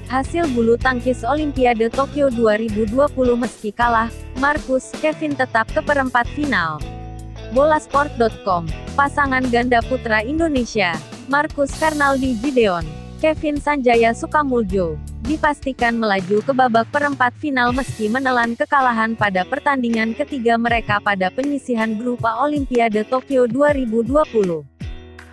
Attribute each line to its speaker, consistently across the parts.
Speaker 1: Hasil bulu tangkis Olimpiade Tokyo 2020. Meski kalah, Marcus Kevin tetap ke perempat final. Bolasport.com. Pasangan ganda putra Indonesia, Marcus Fernaldi Gideon, Kevin Sanjaya Sukamuljo, dipastikan melaju ke babak perempat final meski menelan kekalahan pada pertandingan ketiga mereka pada penyisihan grup A Olimpiade Tokyo 2020.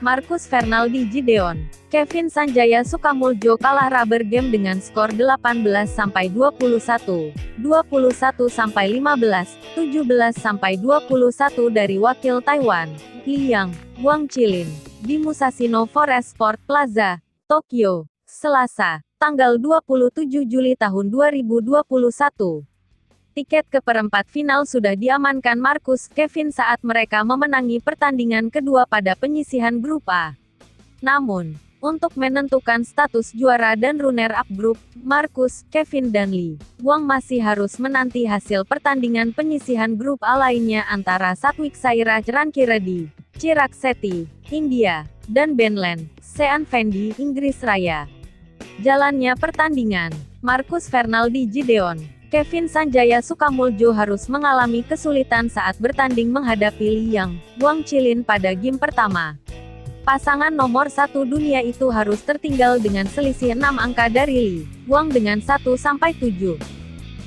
Speaker 1: Marcus Fernaldi Gideon, Kevin Sanjaya Sukamuljo kalah rubber game dengan skor 18-21, 21-15, 17-21 dari wakil Taiwan, Liang Guangqilin, di Musashino Forest Sport Plaza, Tokyo, Selasa, tanggal 27 Juli tahun 2021. Tiket ke perempat final sudah diamankan Marcus Kevin saat mereka memenangi pertandingan kedua pada penyisihan grup A. Namun, untuk menentukan status juara dan runner-up grup, Marcus, Kevin dan Lee Wang masih harus menanti hasil pertandingan penyisihan grup A lainnya antara Satwik Sairaj Rankireddy, Chirag Shetty, India, dan Ben Lan, Sean Fendi, Inggris Raya. Jalannya pertandingan, Marcus Fernaldi Gideon, Kevin Sanjaya Sukamuljo harus mengalami kesulitan saat bertanding menghadapi Liang Guangqilin pada game pertama. Pasangan nomor 1 dunia itu harus tertinggal dengan selisih 6 angka dari Lee Wang dengan 1-7.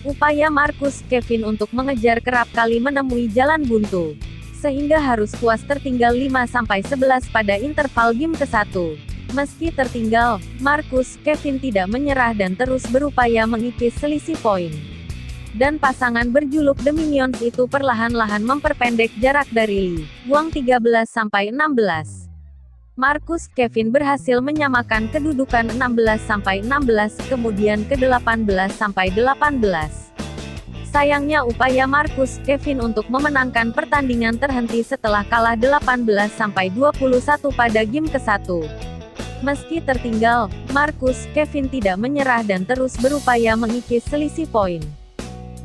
Speaker 1: Upaya Marcus Kevin untuk mengejar kerap kali menemui jalan buntu, sehingga harus puas tertinggal 5-11 pada interval game ke-1. Meski tertinggal, Marcus Kevin tidak menyerah dan terus berupaya mengikis selisih poin. Dan pasangan berjuluk The Minions itu perlahan-lahan memperpendek jarak dari Lee Wang 13-16. Marcus Kevin berhasil menyamakan kedudukan 16-16, kemudian ke 18-18. Sayangnya upaya Marcus Kevin untuk memenangkan pertandingan terhenti setelah kalah 18-21 pada game ke-1. Meski tertinggal, Marcus Kevin tidak menyerah dan terus berupaya mengikis selisih poin.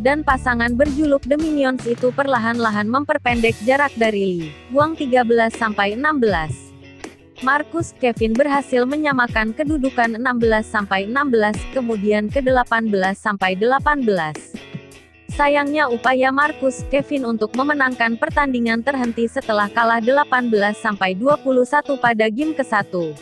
Speaker 1: Dan pasangan berjuluk The Minions itu perlahan-lahan memperpendek jarak dari Lee Wang 13-16. Marcus Kevin berhasil menyamakan kedudukan 16-16, kemudian ke 18-18. Sayangnya upaya Marcus Kevin untuk memenangkan pertandingan terhenti setelah kalah 18-21 pada game ke-1.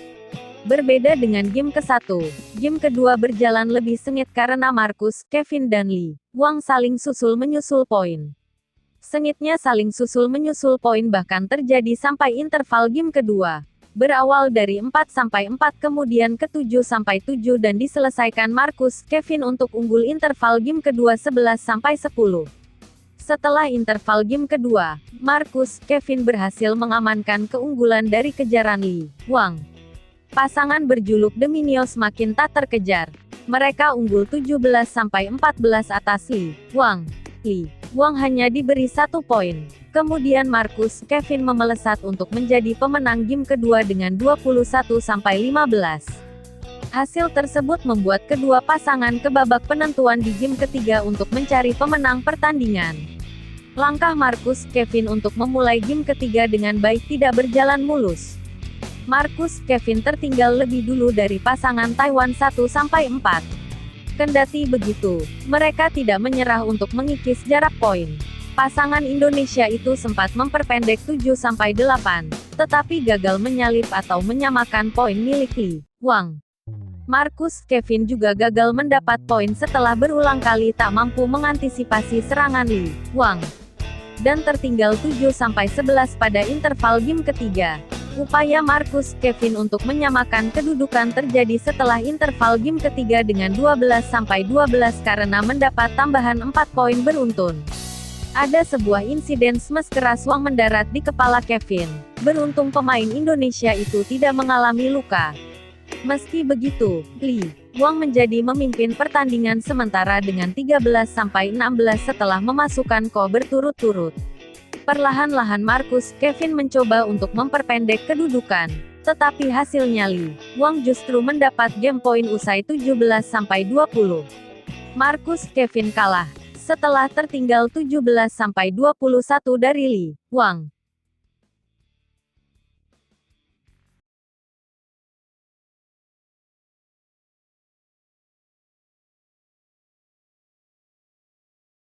Speaker 1: Berbeda dengan game ke-1, game kedua berjalan lebih sengit karena Marcus Kevin dan Lee Wang saling susul-menyusul poin. Sengitnya saling susul-menyusul poin bahkan terjadi sampai interval game kedua. Berawal dari 4-4 kemudian ke 7-7 dan diselesaikan Marcus Kevin untuk unggul interval game kedua 11-10. Setelah interval game kedua, Marcus Kevin berhasil mengamankan keunggulan dari kejaran Lee Wang. Pasangan berjuluk The Minions makin tak terkejar. Mereka unggul 17-14 atas Lee Wang. Lee Wang hanya diberi 1 poin. Kemudian Marcus Kevin memelesat untuk menjadi pemenang game kedua dengan 21-15. Hasil tersebut membuat kedua pasangan ke babak penentuan di game ketiga untuk mencari pemenang pertandingan. Langkah Marcus Kevin untuk memulai game ketiga dengan baik tidak berjalan mulus. Marcus Kevin tertinggal lebih dulu dari pasangan Taiwan 1-4. Kendati begitu, mereka tidak menyerah untuk mengikis jarak poin. Pasangan Indonesia itu sempat memperpendek 7-8, tetapi gagal menyalip atau menyamakan poin milik Lee Wang. Marcus Kevin juga gagal mendapat poin setelah berulang kali tak mampu mengantisipasi serangan Lee Wang. Dan tertinggal 7-11 pada interval game ketiga. Upaya Marcus Kevin untuk menyamakan kedudukan terjadi setelah interval game ketiga dengan 12-12 karena mendapat tambahan 4 poin beruntun. Ada sebuah insiden smash keras Wang mendarat di kepala Kevin. Beruntung pemain Indonesia itu tidak mengalami luka. Meski begitu, Lee Wang menjadi memimpin pertandingan sementara dengan 13-16 setelah memasukkan ko berturut-turut. Perlahan-lahan Marcus Kevin mencoba untuk memperpendek kedudukan, tetapi hasilnya Lee Wang justru mendapat game point usai 17-20. Marcus Kevin kalah setelah tertinggal 17-21 dari Lee Wang.